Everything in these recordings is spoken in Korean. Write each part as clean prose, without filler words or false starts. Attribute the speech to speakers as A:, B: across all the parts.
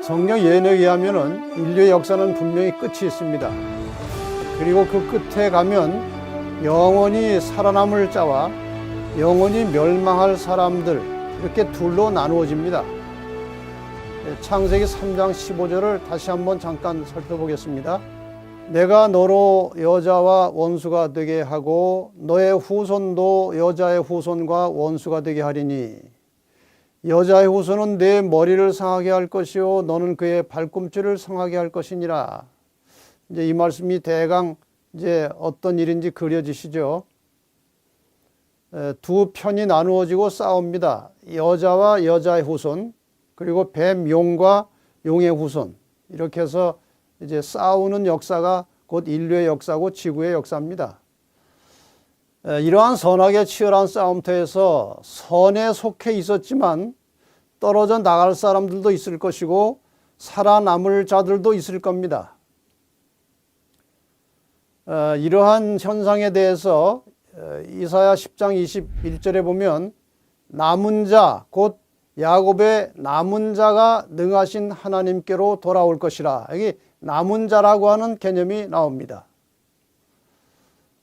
A: 성경 예언에 의하면 인류의 역사는 분명히 끝이 있습니다. 그리고 그 끝에 가면 영원히 살아남을 자와 영원히 멸망할 사람들, 이렇게 둘로 나누어집니다. 창세기 3장 15절을 다시 한번 잠깐 살펴보겠습니다. 내가 너로 여자와 원수가 되게 하고 너의 후손도 여자의 후손과 원수가 되게 하리니 여자의 후손은 내 머리를 상하게 할 것이요 너는 그의 발꿈치를 상하게 할 것이니라. 이제 이 말씀이 대강 이제 어떤 일인지 그려지시죠. 두 편이 나누어지고 싸웁니다. 여자와 여자의 후손, 그리고 뱀, 용과 용의 후손, 이렇게 해서 이제 싸우는 역사가 곧 인류의 역사고 지구의 역사입니다. 이러한 선악의 치열한 싸움터에서 선에 속해 있었지만 떨어져 나갈 사람들도 있을 것이고 살아남을 자들도 있을 겁니다. 이러한 현상에 대해서 이사야 10장 21절에 보면 남은 자, 곧 야곱의 남은 자가 능하신 하나님께로 돌아올 것이라. 여기 남은 자라고 하는 개념이 나옵니다.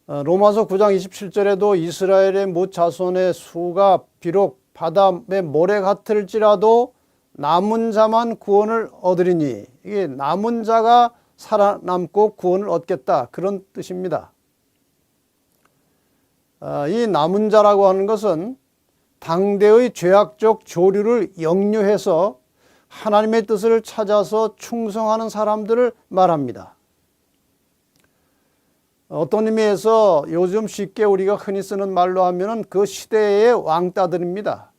A: 로마서 9장 27절에도 이스라엘의 뭇 자손의 수가 비록 바다의 모래 같을지라도 남은 자만 구원을 얻으리니, 이게 남은 자가 살아남고 구원을 얻겠다, 그런 뜻입니다. 이 남은 자라고 하는 것은 당대의 죄악적 조류를 역류해서 하나님의 뜻을 찾아서 충성하는 사람들을 말합니다. 어떤 의미에서 요즘 쉽게 우리가 흔히 쓰는 말로 하면은 그 시대의 왕따들입니다.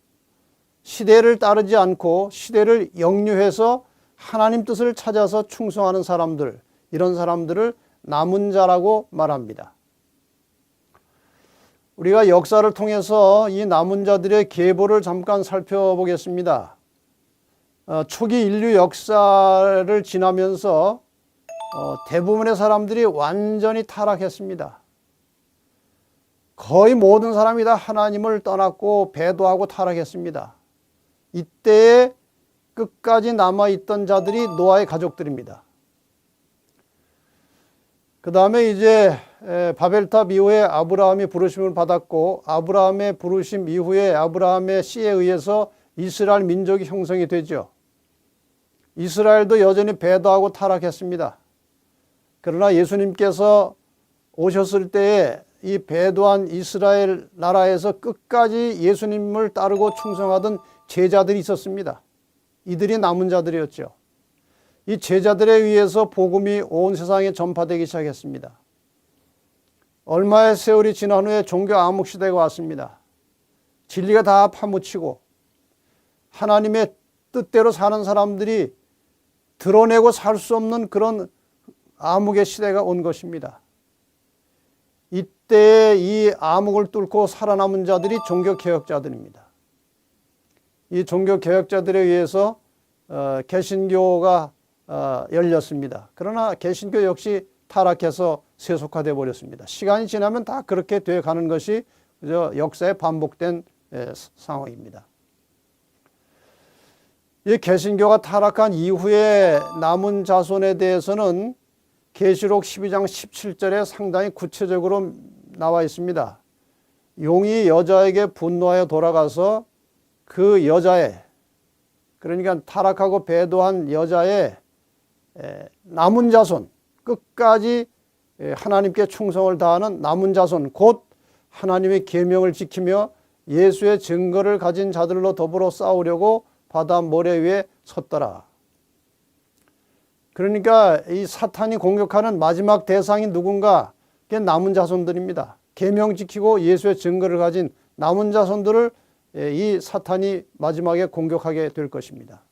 A: 시대를 따르지 않고 시대를 역류해서 하나님 뜻을 찾아서 충성하는 사람들, 이런 사람들을 남은 자라고 말합니다. 우리가 역사를 통해서 이 남은 자들의 계보를 잠깐 살펴보겠습니다. 초기 인류 역사를 지나면서 대부분의 사람들이 완전히 타락했습니다. 거의 모든 사람이 다 하나님을 떠났고 배도하고 타락했습니다. 이때에 끝까지 남아있던 자들이 노아의 가족들입니다. 그 다음에 이제 바벨탑 이후에 아브라함이 부르심을 받았고, 아브라함의 부르심 이후에 아브라함의 씨에 의해서 이스라엘 민족이 형성이 되죠. 이스라엘도 여전히 배도하고 타락했습니다. 그러나 예수님께서 오셨을 때에 이 배도한 이스라엘 나라에서 끝까지 예수님을 따르고 충성하던 제자들이 있었습니다. 이들이 남은 자들이었죠. 이 제자들에 의해서 복음이 온 세상에 전파되기 시작했습니다. 얼마의 세월이 지난 후에 종교 암흑 시대가 왔습니다. 진리가 다 파묻히고 하나님의 뜻대로 사는 사람들이 드러내고 살 수 없는 그런 암흑의 시대가 온 것입니다. 이때 이 암흑을 뚫고 살아남은 자들이 종교개혁자들입니다. 이 종교개혁자들에 의해서 개신교가 열렸습니다. 그러나 개신교 역시 타락해서 세속화되어 버렸습니다. 시간이 지나면 다 그렇게 되어 가는 것이 역사에 반복된 상황입니다. 이 개신교가 타락한 이후에 남은 자손에 대해서는 계시록 12장 17절에 상당히 구체적으로 나와 있습니다. 용이 여자에게 분노하여 돌아가서 그 여자의, 그러니까 타락하고 배도한 여자의 남은 자손, 끝까지 하나님께 충성을 다하는 남은 자손, 곧 하나님의 계명을 지키며 예수의 증거를 가진 자들로 더불어 싸우려고 바다 모래 위에 섰더라. 그러니까 이 사탄이 공격하는 마지막 대상이 누군가? 그게 남은 자손들입니다. 계명 지키고 예수의 증거를 가진 남은 자손들을 이 사탄이 마지막에 공격하게 될 것입니다.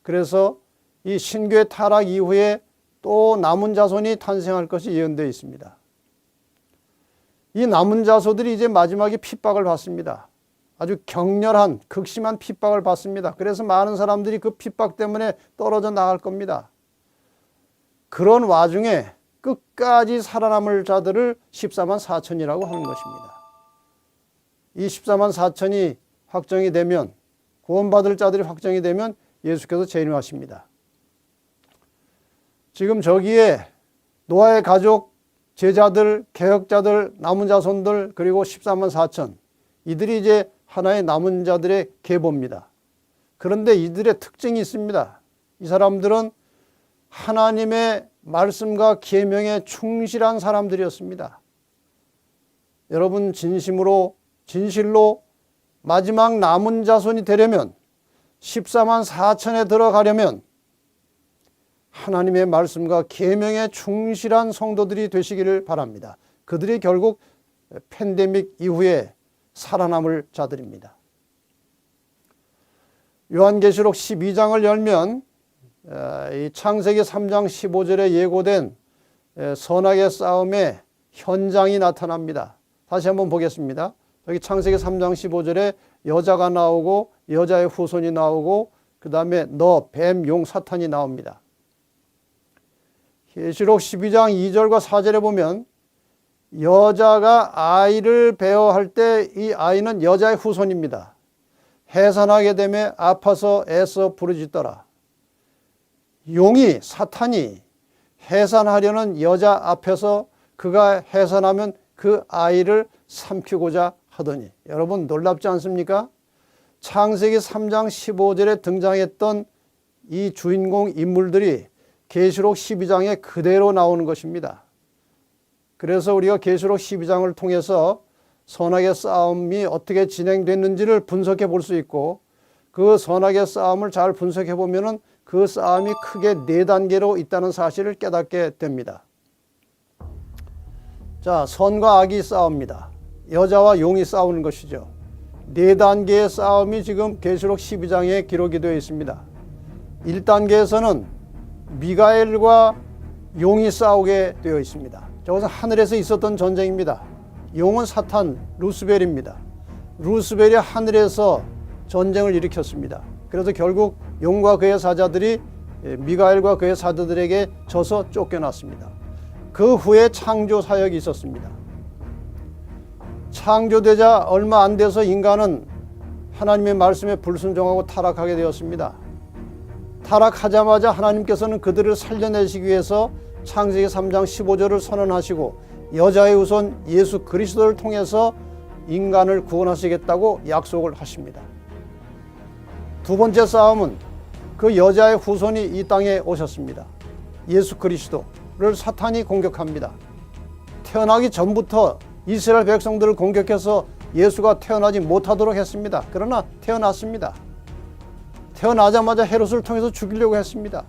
A: 그래서 이 신교의 타락 이후에 또 남은 자손이 탄생할 것이 예언되어 있습니다. 이 남은 자손들이 이제 마지막에 핍박을 받습니다. 아주 격렬한 극심한 핍박을 받습니다. 그래서 많은 사람들이 그 핍박 때문에 떨어져 나갈 겁니다. 그런 와중에 끝까지 살아남을 자들을 14만 4천이라고 하는 것입니다. 이 14만 4천이 확정이 되면, 구원받을 자들이 확정이 되면 예수께서 재림하십니다. 지금 저기에 노아의 가족, 제자들, 개혁자들, 남은 자손들 그리고 14만 4천 이들이 이제 하나의 남은 자들의 계보입니다. 그런데 이들의 특징이 있습니다. 이 사람들은 하나님의 말씀과 계명에 충실한 사람들이었습니다. 여러분 진실로 마지막 남은 자손이 되려면 14만 4천에 들어가려면 하나님의 말씀과 계명에 충실한 성도들이 되시기를 바랍니다. 그들이 결국 팬데믹 이후에 살아남을 자들입니다. 요한계시록 12장을 열면 이 창세기 3장 15절에 예고된 선악의 싸움의 현장이 나타납니다. 다시 한번 보겠습니다. 여기 창세기 3장 15절에 여자가 나오고 여자의 후손이 나오고 그 다음에 뱀, 용, 사탄이 나옵니다. 계시록 12장 2절과 4절에 보면 여자가 아이를 배어할 때 이 아이는 여자의 후손입니다. 해산하게 되매 아파서 애써 부르짖더라. 용이 사탄이 해산하려는 여자 앞에서 그가 해산하면 그 아이를 삼키고자 하더니 여러분 놀랍지 않습니까? 창세기 3장 15절에 등장했던 이 주인공 인물들이 계시록 12장에 그대로 나오는 것입니다. 그래서 우리가 계시록 12장을 통해서 선악의 싸움이 어떻게 진행됐는지를 분석해 볼 수 있고 그 선악의 싸움을 잘 분석해 보면은 그 싸움이 크게 4단계로 있다는 사실을 깨닫게 됩니다. 자, 선과 악이 싸웁니다. 여자와 용이 싸우는 것이죠. 4단계의 싸움이 지금 계시록 12장에 기록이 되어 있습니다. 1단계에서는 미가엘과 용이 싸우게 되어 있습니다. 저것은 하늘에서 있었던 전쟁입니다. 용은 사탄, 루스벨입니다. 루스벨이 하늘에서 전쟁을 일으켰습니다. 그래서 결국 용과 그의 사자들이 미가엘과 그의 사자들에게 져서 쫓겨났습니다. 그 후에 창조 사역이 있었습니다. 창조되자 얼마 안 돼서 인간은 하나님의 말씀에 불순종하고 타락하게 되었습니다. 타락하자마자 하나님께서는 그들을 살려내시기 위해서 창세기 3장 15절을 선언하시고 여자의 후손 예수 그리스도를 통해서 인간을 구원하시겠다고 약속을 하십니다. 두 번째 싸움은 그 여자의 후손이 이 땅에 오셨습니다. 예수 그리스도를 사탄이 공격합니다. 태어나기 전부터 이스라엘 백성들을 공격해서 예수가 태어나지 못하도록 했습니다. 그러나 태어났습니다. 태어나자마자 헤롯을 통해서 죽이려고 했습니다.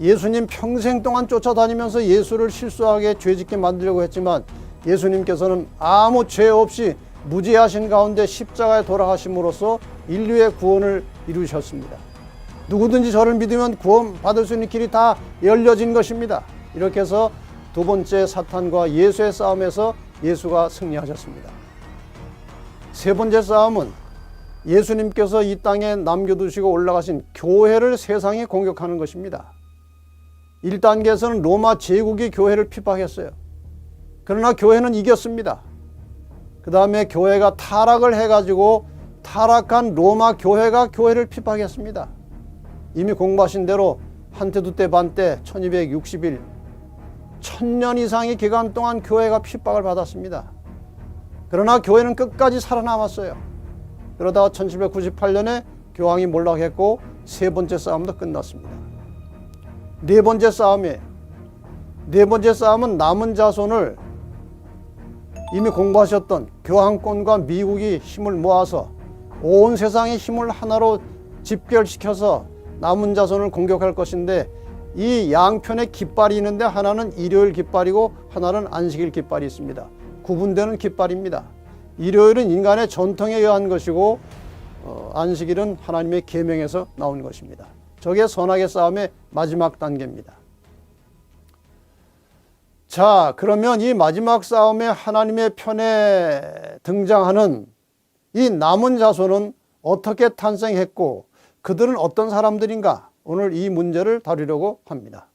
A: 예수님 평생 동안 쫓아다니면서 예수를 실수하게 죄짓게 만들려고 했지만 예수님께서는 아무 죄 없이 무죄하신 가운데 십자가에 돌아가심으로써 인류의 구원을 이루셨습니다. 누구든지 저를 믿으면 구원 받을 수 있는 길이 다 열려진 것입니다. 이렇게 해서 두 번째 사탄과 예수의 싸움에서 예수가 승리하셨습니다. 세 번째 싸움은 예수님께서 이 땅에 남겨두시고 올라가신 교회를 세상에 공격하는 것입니다. 1단계에서는 로마 제국이 교회를 핍박했어요. 그러나 교회는 이겼습니다. 그 다음에 교회가 타락을 해가지고 타락한 로마 교회가 교회를 핍박했습니다. 이미 공부하신 대로 한때 두때 반때 1260일 1000년 이상의 기간 동안 교회가 핍박을 받았습니다. 그러나 교회는 끝까지 살아남았어요. 그러다가 1798년에 교황이 몰락했고 세 번째 싸움도 끝났습니다. 네 번째 싸움이에요. 네 번째 싸움은 남은 자손을 이미 공부하셨던 교황권과 미국이 힘을 모아서 온 세상의 힘을 하나로 집결시켜서 남은 자손을 공격할 것인데 이 양편의 깃발이 있는데 하나는 일요일 깃발이고 하나는 안식일 깃발이 있습니다. 구분되는 깃발입니다. 일요일은 인간의 전통에 의한 것이고 안식일은 하나님의 계명에서 나온 것입니다. 저게 선악의 싸움의 마지막 단계입니다. 자, 그러면 이 마지막 싸움에 하나님의 편에 등장하는 이 남은 자손은 어떻게 탄생했고 그들은 어떤 사람들인가? 오늘 이 문제를 다루려고 합니다.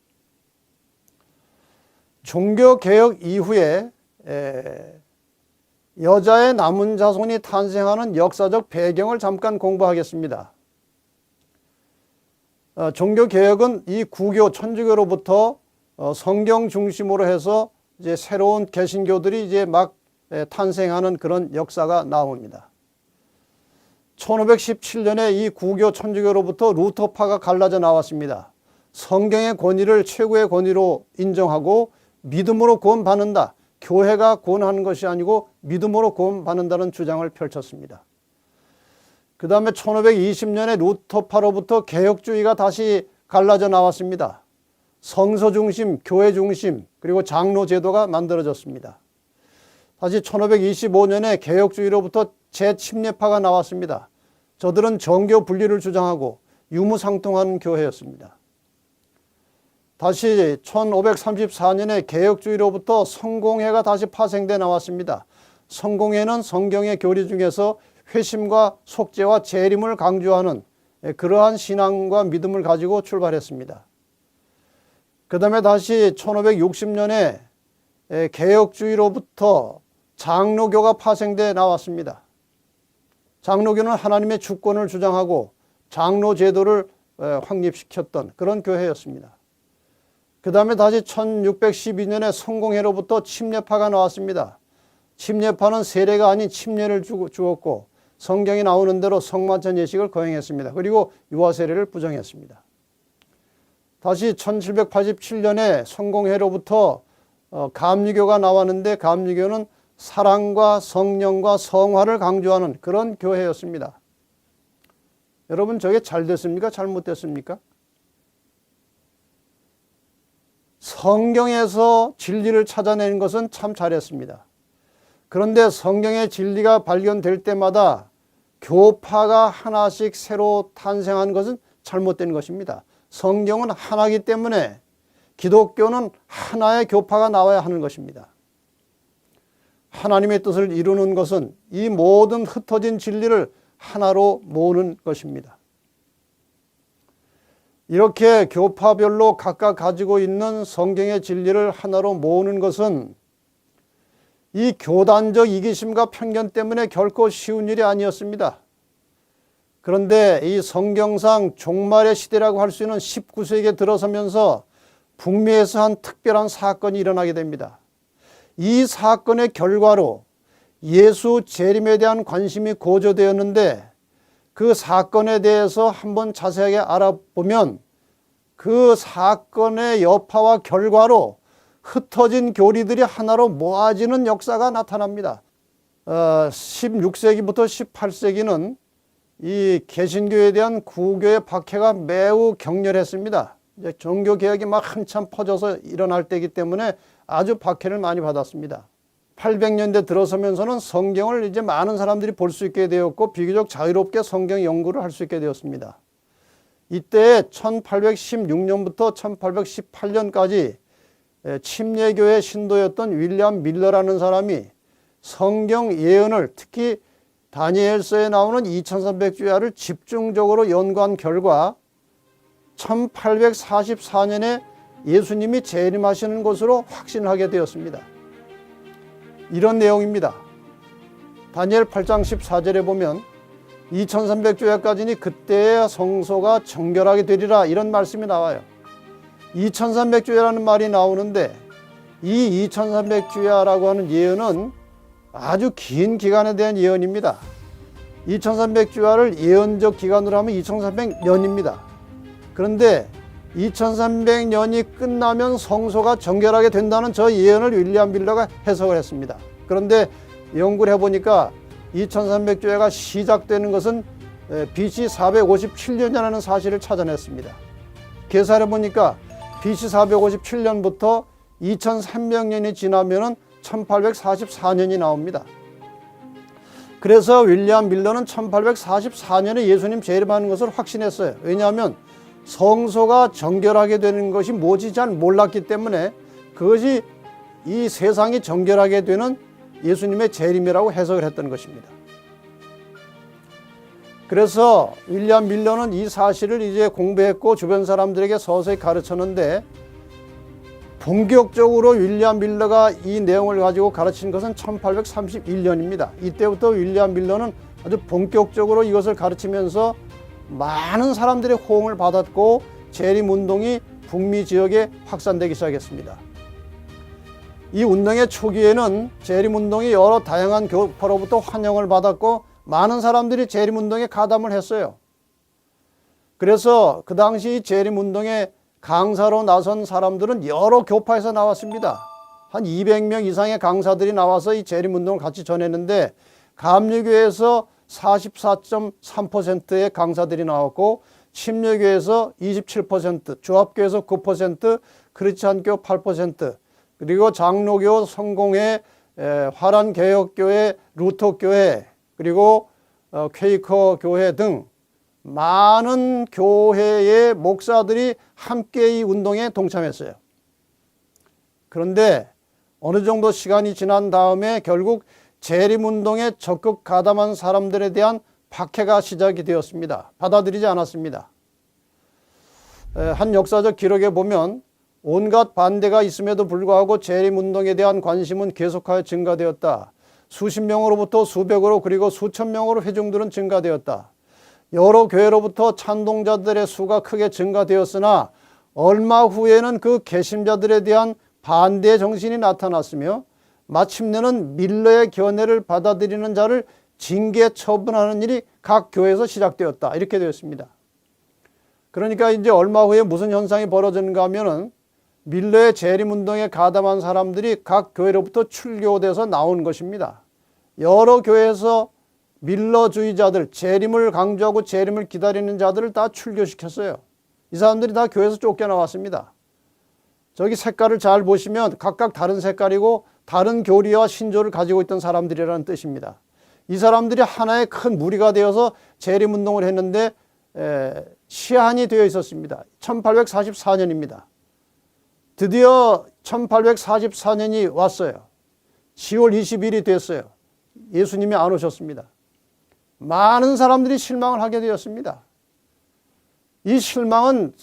A: 종교개혁 이후에 여자의 남은 자손이 탄생하는 역사적 배경을 잠깐 공부하겠습니다. 종교개혁은 이 구교, 천주교로부터 성경 중심으로 해서 이제 새로운 개신교들이 이제 막 탄생하는 그런 역사가 나옵니다. 1517년에 이 구교 천주교로부터 루터파가 갈라져 나왔습니다. 성경의 권위를 최고의 권위로 인정하고 믿음으로 구원받는다. 교회가 구원하는 것이 아니고 믿음으로 구원받는다는 주장을 펼쳤습니다. 그 다음에 1520년에 루터파로부터 개혁주의가 다시 갈라져 나왔습니다. 성서 중심, 교회 중심, 그리고 장로 제도가 만들어졌습니다. 다시 1525년에 개혁주의로부터 재침례파가 나왔습니다. 저들은 정교 분리를 주장하고 유무상통한 교회였습니다. 다시 1534년에 개혁주의로부터 성공회가 다시 파생돼 나왔습니다. 성공회는 성경의 교리 중에서 회심과 속죄와 재림을 강조하는 그러한 신앙과 믿음을 가지고 출발했습니다. 그 다음에 다시 1560년에 개혁주의로부터 장로교가 파생돼 나왔습니다. 장로교는 하나님의 주권을 주장하고 장로 제도를 확립시켰던 그런 교회였습니다. 그 다음에 다시 1612년에 성공회로부터 침례파가 나왔습니다. 침례파는 세례가 아닌 침례를 주었고 성경이 나오는 대로 성만찬 예식을 거행했습니다. 그리고 유아세례를 부정했습니다. 다시 1787년에 성공회로부터 감리교가 나왔는데 감리교는 사랑과 성령과 성화를 강조하는 그런 교회였습니다. 여러분 저게 잘 됐습니까? 잘못됐습니까? 성경에서 진리를 찾아내는 것은 참 잘했습니다. 그런데 성경의 진리가 발견될 때마다 교파가 하나씩 새로 탄생한 것은 잘못된 것입니다. 성경은 하나이기 때문에 기독교는 하나의 교파가 나와야 하는 것입니다. 하나님의 뜻을 이루는 것은 이 모든 흩어진 진리를 하나로 모으는 것입니다. 이렇게 교파별로 각각 가지고 있는 성경의 진리를 하나로 모으는 것은 이 교단적 이기심과 편견 때문에 결코 쉬운 일이 아니었습니다. 그런데 이 성경상 종말의 시대라고 할 수 있는 19세기에 들어서면서 북미에서 한 특별한 사건이 일어나게 됩니다. 이 사건의 결과로 예수 재림에 대한 관심이 고조되었는데 그 사건에 대해서 한번 자세하게 알아보면 그 사건의 여파와 결과로 흩어진 교리들이 하나로 모아지는 역사가 나타납니다. 16세기부터 18세기는 이 개신교에 대한 구교의 박해가 매우 격렬했습니다. 이제 종교개혁이 막 한참 퍼져서 일어날 때이기 때문에 아주 박해를 많이 받았습니다. 800년대 들어서면서는 성경을 이제 많은 사람들이 볼 수 있게 되었고 비교적 자유롭게 성경 연구를 할 수 있게 되었습니다. 이때 1816년부터 1818년까지 침례교의 신도였던 윌리엄 밀러라는 사람이 성경 예언을 특히 다니엘서에 나오는 2300주야를 집중적으로 연구한 결과 1844년에 예수님이 재림하시는 것으로 확신하게 되었습니다. 이런 내용입니다. 다니엘 8장 14절에 보면 2300주야까지니 그때의 성소가 정결하게 되리라 이런 말씀이 나와요. 2300주야라는 말이 나오는데 이 2300주야라고 하는 예언은 아주 긴 기간에 대한 예언입니다. 2300주야를 예언적 기간으로 하면 2300년입니다. 그런데 2300년이 끝나면 성소가 정결하게 된다는 저 예언을 윌리엄 밀러가 해석을 했습니다. 그런데 연구를 해보니까 2300주야가 시작되는 것은 BC 457년이라는 사실을 찾아냈습니다. 계산해보니까 BC 457년부터 2300년이 지나면 1844년이 나옵니다. 그래서 윌리엄 밀러는 1844년에 예수님 재림하는 것을 확신했어요. 왜냐하면 성소가 정결하게 되는 것이 뭐지 잘 몰랐기 때문에 그것이 이 세상이 정결하게 되는 예수님의 재림이라고 해석을 했던 것입니다. 그래서 윌리엄 밀러는 이 사실을 이제 공부했고 주변 사람들에게 서서히 가르쳤는데 본격적으로 윌리엄 밀러가 이 내용을 가지고 가르친 것은 1831년입니다. 이때부터 윌리엄 밀러는 아주 본격적으로 이것을 가르치면서 많은 사람들의 호응을 받았고 재림운동이 북미 지역에 확산되기 시작했습니다. 이 운동의 초기에는 재림운동이 여러 다양한 교파로부터 환영을 받았고 많은 사람들이 재림운동에 가담을 했어요. 그래서 그 당시 재림운동에 강사로 나선 사람들은 여러 교파에서 나왔습니다. 한 200명 이상의 강사들이 나와서 이 재림운동을 같이 전했는데 감리교에서 44.3%의 강사들이 나왔고 침례교에서 27%, 조합교에서 9%, 크리스찬교 8%, 그리고 장로교, 성공회, 화란개혁교회, 루터교회, 그리고 퀘이커 교회 등 많은 교회의 목사들이 함께 이 운동에 동참했어요. 그런데 어느 정도 시간이 지난 다음에 결국 재림운동에 적극 가담한 사람들에 대한 박해가 시작이 되었습니다. 받아들이지 않았습니다. 한 역사적 기록에 보면 온갖 반대가 있음에도 불구하고 재림운동에 대한 관심은 계속하여 증가되었다. 수십 명으로부터 수백으로 그리고 수천 명으로 회중들은 증가되었다. 여러 교회로부터 찬동자들의 수가 크게 증가되었으나 얼마 후에는 그 개심자들에 대한 반대 정신이 나타났으며 마침내는 밀러의 견해를 받아들이는 자를 징계 처분하는 일이 각 교회에서 시작되었다. 이렇게 되었습니다. 그러니까 이제 얼마 후에 무슨 현상이 벌어지는가 하면은 밀러의 재림운동에 가담한 사람들이 각 교회로부터 출교돼서 나온 것입니다. 여러 교회에서 밀러주의자들, 재림을 강조하고 재림을 기다리는 자들을 다 출교시켰어요. 이 사람들이 다 교회에서 쫓겨나왔습니다. 저기 색깔을 잘 보시면 각각 다른 색깔이고 다른 교리와 신조를 가지고 있던 사람들이라는 뜻입니다. 이 사람들이 하나의 큰 무리가 되어서 재림운동을 했는데 시한이 되어 있었습니다. 1844년입니다. 드디어 1844년이 왔어요. 10월 20일이 됐어요. 예수님이 안 오셨습니다. 많은 사람들이 실망을 하게 되었습니다. 이 실망은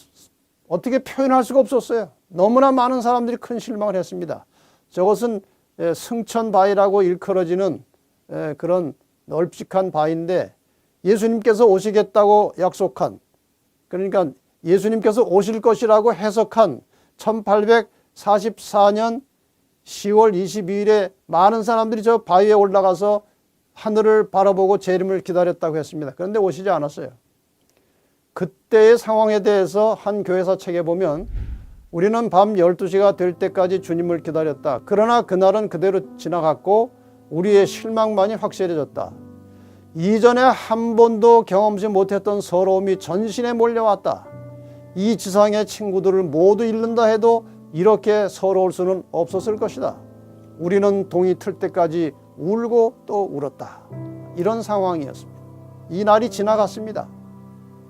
A: 어떻게 표현할 수가 없었어요. 너무나 많은 사람들이 큰 실망을 했습니다. 저것은 승천바위라고 일컬어지는 그런 널찍한 바위인데 예수님께서 오시겠다고 약속한, 그러니까 예수님께서 오실 것이라고 해석한 1844년 10월 22일에 많은 사람들이 저 바위에 올라가서 하늘을 바라보고 재림을 기다렸다고 했습니다. 그런데 오시지 않았어요. 그때의 상황에 대해서 한 교회사 책에 보면 우리는 밤 12시가 될 때까지 주님을 기다렸다. 그러나 그날은 그대로 지나갔고 우리의 실망만이 확실해졌다. 이전에 한 번도 경험치 못했던 서러움이 전신에 몰려왔다. 이 지상의 친구들을 모두 잃는다 해도 이렇게 서러울 수는 없었을 것이다. 우리는 동이 틀 때까지 울고 또 울었다. 이런 상황이었습니다. 이 날이 지나갔습니다.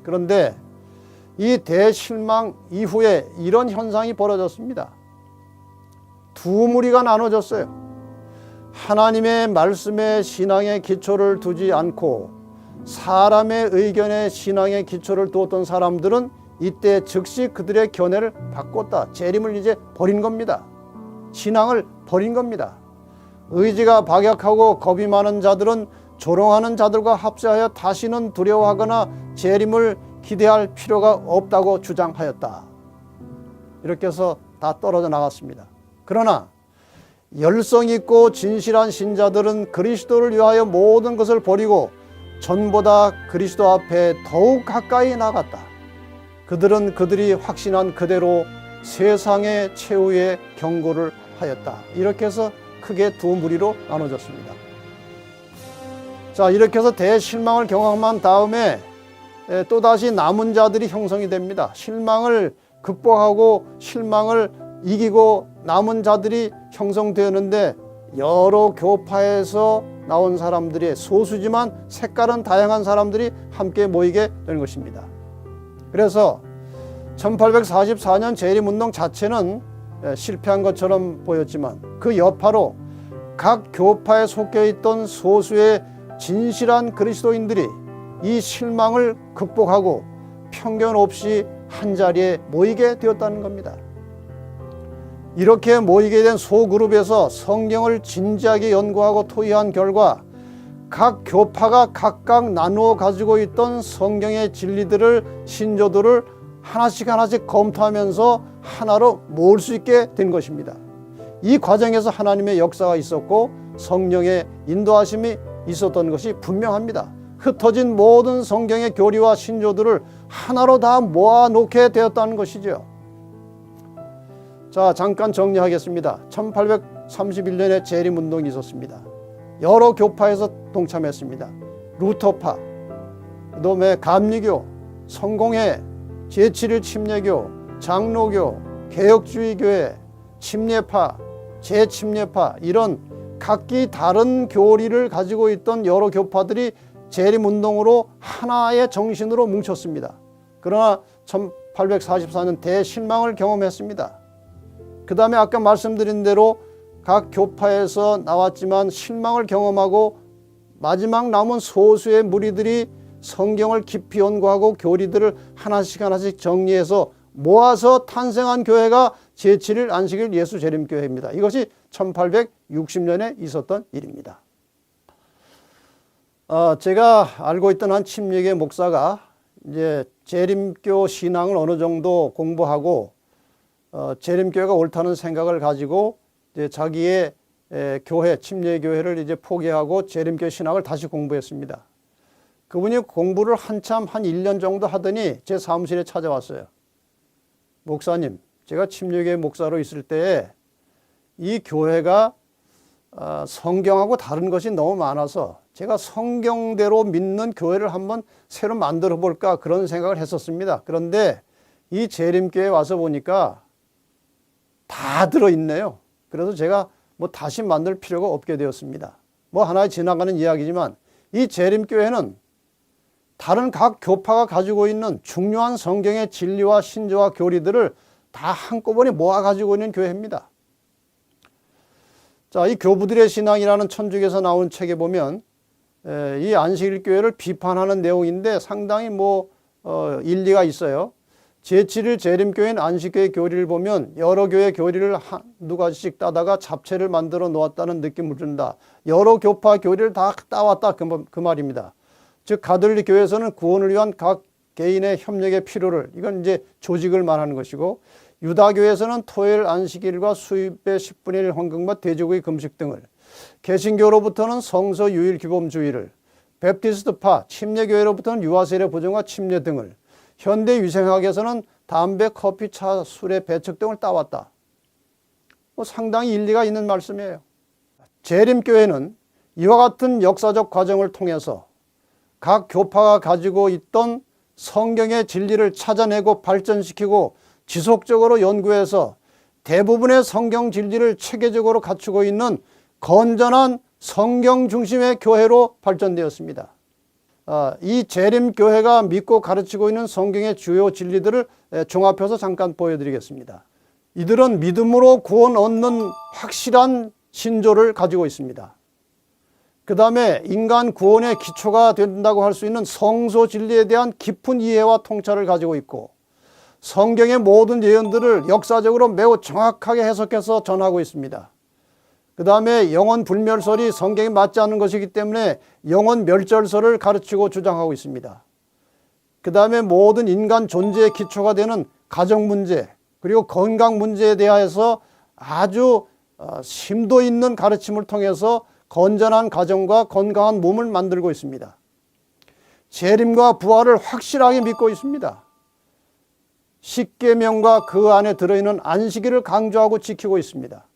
A: 그런데 이 대실망 이후에 이런 현상이 벌어졌습니다. 두 무리가 나눠졌어요. 하나님의 말씀에 신앙의 기초를 두지 않고 사람의 의견에 신앙의 기초를 두었던 사람들은 이때 즉시 그들의 견해를 바꿨다. 재림을 이제 버린 겁니다. 신앙을 버린 겁니다. 의지가 박약하고 겁이 많은 자들은 조롱하는 자들과 합세하여 다시는 두려워하거나 재림을 기대할 필요가 없다고 주장하였다. 이렇게 해서 다 떨어져 나갔습니다. 그러나 열성 있고 진실한 신자들은 그리스도를 위하여 모든 것을 버리고 전보다 그리스도 앞에 더욱 가까이 나갔다. 그들은 그들이 확신한 그대로 세상의 최후의 경고를 하였다. 이렇게 해서 크게 두 무리로 나눠졌습니다. 자, 이렇게 해서 대실망을 경험한 다음에 또다시 남은 자들이 형성이 됩니다. 실망을 극복하고 실망을 이기고 남은 자들이 형성되었는데 여러 교파에서 나온 사람들이 소수지만 색깔은 다양한 사람들이 함께 모이게 되는 것입니다. 그래서 1844년 재림운동 자체는 실패한 것처럼 보였지만 그 여파로 각 교파에 속해 있던 소수의 진실한 그리스도인들이 이 실망을 극복하고 편견 없이 한자리에 모이게 되었다는 겁니다. 이렇게 모이게 된 소그룹에서 성경을 진지하게 연구하고 토의한 결과 각 교파가 각각 나누어 가지고 있던 성경의 진리들을 신조들을 하나씩 하나씩 검토하면서 하나로 모을 수 있게 된 것입니다. 이 과정에서 하나님의 역사가 있었고 성령의 인도하심이 있었던 것이 분명합니다. 흩어진 모든 성경의 교리와 신조들을 하나로 다 모아놓게 되었다는 것이죠. 자, 잠깐 정리하겠습니다. 1831년에 재림운동이 있었습니다. 여러 교파에서 동참했습니다. 루터파, 그다음에 감리교, 성공회, 제7일 침례교, 장로교, 개혁주의교회, 침례파, 재침례파, 이런 각기 다른 교리를 가지고 있던 여러 교파들이 재림운동으로 하나의 정신으로 뭉쳤습니다. 그러나 1844년 대실망을 경험했습니다. 그 다음에 아까 말씀드린 대로 각 교파에서 나왔지만 실망을 경험하고 마지막 남은 소수의 무리들이 성경을 깊이 연구하고 교리들을 하나씩 하나씩 정리해서 모아서 탄생한 교회가 제7일 안식일 예수 재림교회입니다. 이것이 1860년에 있었던 일입니다. 제가 알고 있던 한 침례교회 목사가 이제 재림교 신앙을 어느 정도 공부하고 재림교회가 옳다는 생각을 가지고 이제 자기의 교회, 침례교회를 이제 포기하고 재림교회 신학을 다시 공부했습니다. 그분이 공부를 한참 한 1년 정도 하더니 제 사무실에 찾아왔어요. 목사님, 제가 침례교회 목사로 있을 때에 이 교회가 성경하고 다른 것이 너무 많아서 제가 성경대로 믿는 교회를 한번 새로 만들어 볼까 그런 생각을 했었습니다. 그런데 이 재림교회에 와서 보니까 다 들어있네요. 그래서 제가 뭐 다시 만들 필요가 없게 되었습니다. 뭐 하나의 지나가는 이야기지만 이 재림교회는 다른 각 교파가 가지고 있는 중요한 성경의 진리와 신조와 교리들을 다 한꺼번에 모아 가지고 있는 교회입니다. 자, 이 교부들의 신앙이라는 천주교에서 나온 책에 보면 이 안식일 교회를 비판하는 내용인데 상당히 일리가 있어요. 제7일 재림교회인 안식교회 교리를 보면 여러 교회 교리를 한두 가지씩 따다가 잡채를 만들어 놓았다는 느낌을 준다. 여러 교파 교리를 다 따왔다 그 말입니다. 즉 가톨릭 교회에서는 구원을 위한 각 개인의 협력의 필요를, 이건 이제 조직을 말하는 것이고, 유다교에서는 토요일 안식일과 수입의 10분의 1 헌금과 돼지고기 금식 등을, 개신교로부터는 성서 유일 규범주의를, 베프티스트파 침례교회로부터는 유아세례 보존과 침례 등을, 현대 위생학에서는 담배, 커피, 차, 술의 배척 등을 따왔다. 상당히 일리가 있는 말씀이에요. 재림교회는 이와 같은 역사적 과정을 통해서 각 교파가 가지고 있던 성경의 진리를 찾아내고 발전시키고 지속적으로 연구해서 대부분의 성경 진리를 체계적으로 갖추고 있는 건전한 성경 중심의 교회로 발전되었습니다. 이 재림교회가 믿고 가르치고 있는 성경의 주요 진리들을 종합해서 잠깐 보여드리겠습니다. 이들은 믿음으로 구원 얻는 확실한 신조를 가지고 있습니다. 그 다음에 인간 구원의 기초가 된다고 할 수 있는 성소 진리에 대한 깊은 이해와 통찰을 가지고 있고, 성경의 모든 예언들을 역사적으로 매우 정확하게 해석해서 전하고 있습니다. 그 다음에 영원 불멸설이 성경에 맞지 않는 것이기 때문에 영원 멸절설을 가르치고 주장하고 있습니다. 그 다음에 모든 인간 존재의 기초가 되는 가정 문제, 그리고 건강 문제에 대해서 아주 심도 있는 가르침을 통해서 건전한 가정과 건강한 몸을 만들고 있습니다. 재림과 부활을 확실하게 믿고 있습니다. 십계명과 그 안에 들어있는 안식일을 강조하고 지키고 있습니다.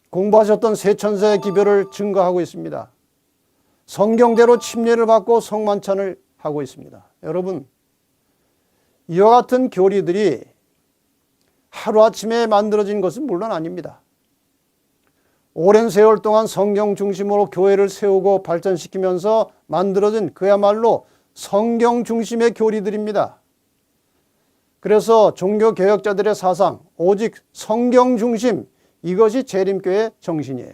A: 공부하셨던 세천세의 기별을 증거하고 있습니다. 성경대로 침례를 받고 성만찬을 하고 있습니다. 여러분, 이와 같은 교리들이 하루아침에 만들어진 것은 물론 아닙니다. 오랜 세월 동안 성경 중심으로 교회를 세우고 발전시키면서 만들어진 그야말로 성경 중심의 교리들입니다. 그래서 종교개혁자들의 사상, 오직 성경 중심, 이것이 재림교회의 정신이에요.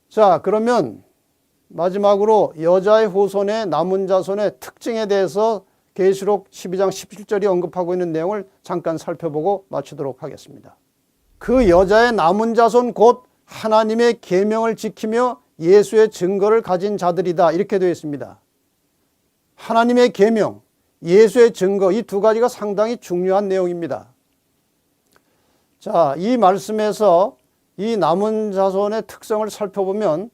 A: 자, 그러면 마지막으로 여자의 후손의 남은 자손의 특징에 대해서 계시록 12장 17절이 언급하고 있는 내용을 잠깐 살펴보고 마치도록 하겠습니다. 그 여자의 남은 자손 곧 하나님의 계명을 지키며 예수의 증거를 가진 자들이다. 이렇게 되어 있습니다. 하나님의 계명, 예수의 증거, 이 두 가지가 상당히 중요한 내용입니다. 자, 이 말씀에서 이 남은 자손의 특성을 살펴보면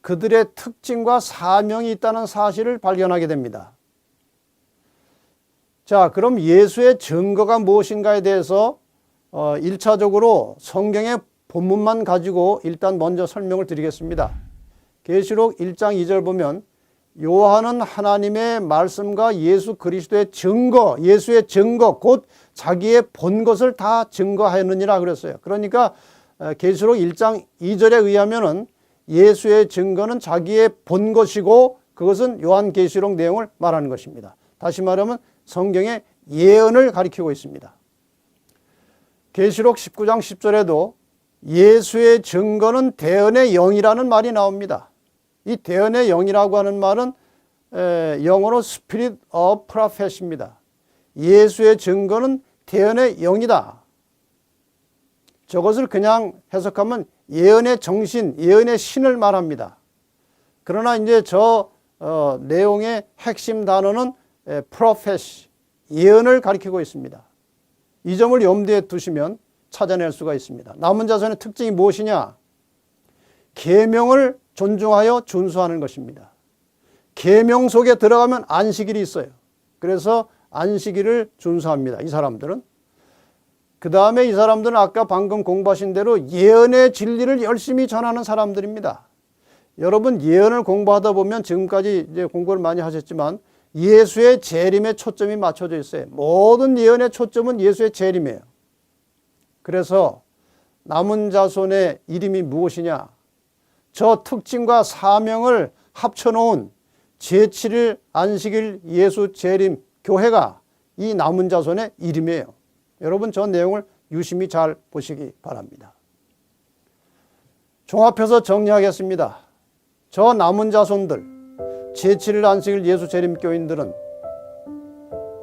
A: 그들의 특징과 사명이 있다는 사실을 발견하게 됩니다. 자, 그럼 예수의 증거가 무엇인가에 대해서 1차적으로 성경의 본문만 가지고 일단 먼저 설명을 드리겠습니다. 계시록 1장 2절 보면 요한은 하나님의 말씀과 예수 그리스도의 증거, 예수의 증거, 곧 자기의 본 것을 다 증거하였느니라 그랬어요. 그러니까 계시록 1장 2절에 의하면은 예수의 증거는 자기의 본 것이고 그것은 요한계시록 내용을 말하는 것입니다. 다시 말하면 성경의 예언을 가리키고 있습니다. 계시록 19장 10절에도 예수의 증거는 대언의 영이라는 말이 나옵니다. 이 대언의 영이라고 하는 말은 영어로 Spirit of Prophecy입니다. 예수의 증거는 대언의 영이다. 저것을 그냥 해석하면 예언의 정신, 예언의 신을 말합니다. 그러나 이제 저 내용의 핵심 단어는 prophecy, 예언을 가리키고 있습니다. 이 점을 염두에 두시면 찾아낼 수가 있습니다. 남은 자손의 특징이 무엇이냐? 계명을 존중하여 준수하는 것입니다. 계명 속에 들어가면 안식일이 있어요. 그래서 안식일을 준수합니다. 이 사람들은. 그 다음에 이 사람들은 아까 방금 공부하신 대로 예언의 진리를 열심히 전하는 사람들입니다. 여러분 예언을 공부하다 보면 지금까지 이제 공부를 많이 하셨지만 예수의 재림에 초점이 맞춰져 있어요. 모든 예언의 초점은 예수의 재림이에요. 그래서 남은 자손의 이름이 무엇이냐? 저 특징과 사명을 합쳐놓은 제7일 안식일 예수 재림 교회가 이 남은 자손의 이름이에요. 여러분 저 내용을 유심히 잘 보시기 바랍니다. 종합해서 정리하겠습니다. 저 남은 자손들, 제7일 안식일 예수 재림 교인들은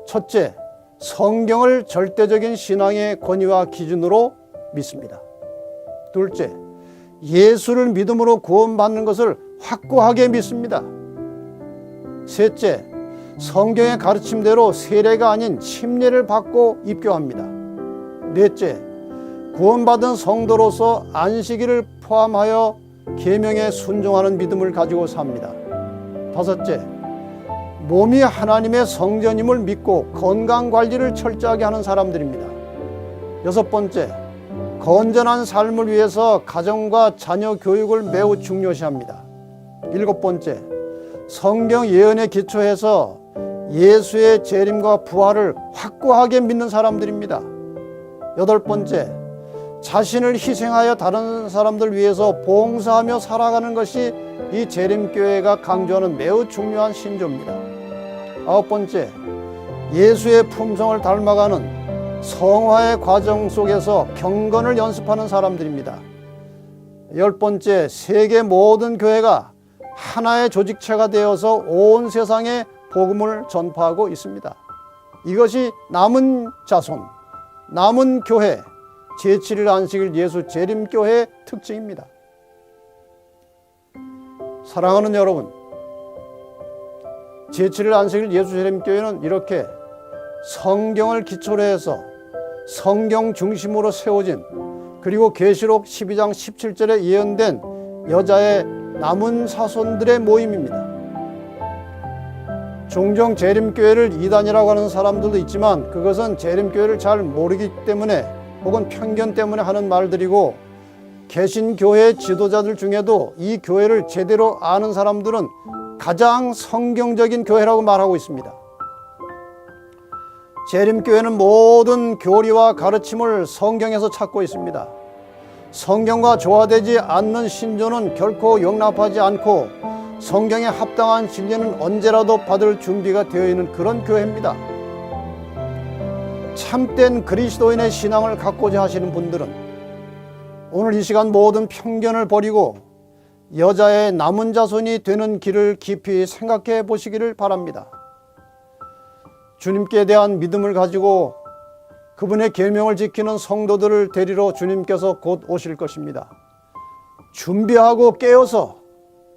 A: 첫째, 성경을 절대적인 신앙의 권위와 기준으로 믿습니다. 둘째, 예수를 믿음으로 구원받는 것을 확고하게 믿습니다. 셋째, 성경의 가르침대로 세례가 아닌 침례를 받고 입교합니다. 넷째, 구원받은 성도로서 안식일을 포함하여 계명에 순종하는 믿음을 가지고 삽니다. 다섯째, 몸이 하나님의 성전임을 믿고 건강관리를 철저하게 하는 사람들입니다. 여섯 번째, 건전한 삶을 위해서 가정과 자녀 교육을 매우 중요시합니다. 일곱 번째, 성경 예언에 기초해서 예수의 재림과 부활을 확고하게 믿는 사람들입니다. 여덟 번째, 자신을 희생하여 다른 사람들 위해서 봉사하며 살아가는 것이 이 재림교회가 강조하는 매우 중요한 신조입니다. 아홉 번째, 예수의 품성을 닮아가는 성화의 과정 속에서 경건을 연습하는 사람들입니다. 열 번째, 세계 모든 교회가 하나의 조직체가 되어서 온 세상에 복음을 전파하고 있습니다. 이것이 남은 자손, 남은 교회, 제7일 안식일 예수 재림교회의 특징입니다. 사랑하는 여러분, 제7일 안식일 예수 재림교회는 이렇게 성경을 기초로 해서 성경 중심으로 세워진, 그리고 계시록 12장 17절에 예언된 여자의 남은 자손들의 모임입니다. 종종 재림교회를 이단이라고 하는 사람들도 있지만 그것은 재림교회를 잘 모르기 때문에 혹은 편견 때문에 하는 말들이고, 개신교회 지도자들 중에도 이 교회를 제대로 아는 사람들은 가장 성경적인 교회라고 말하고 있습니다. 재림교회는 모든 교리와 가르침을 성경에서 찾고 있습니다. 성경과 조화되지 않는 신조는 결코 용납하지 않고 성경에 합당한 진리는 언제라도 받을 준비가 되어 있는 그런 교회입니다. 참된 그리스도인의 신앙을 갖고자 하시는 분들은 오늘 이 시간 모든 편견을 버리고 여자의 남은 자손이 되는 길을 깊이 생각해 보시기를 바랍니다. 주님께 대한 믿음을 가지고 그분의 계명을 지키는 성도들을 데리러 주님께서 곧 오실 것입니다. 준비하고 깨어서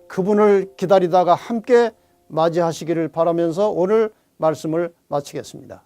A: 그분을 기다리다가 함께 맞이하시기를 바라면서 오늘 말씀을 마치겠습니다.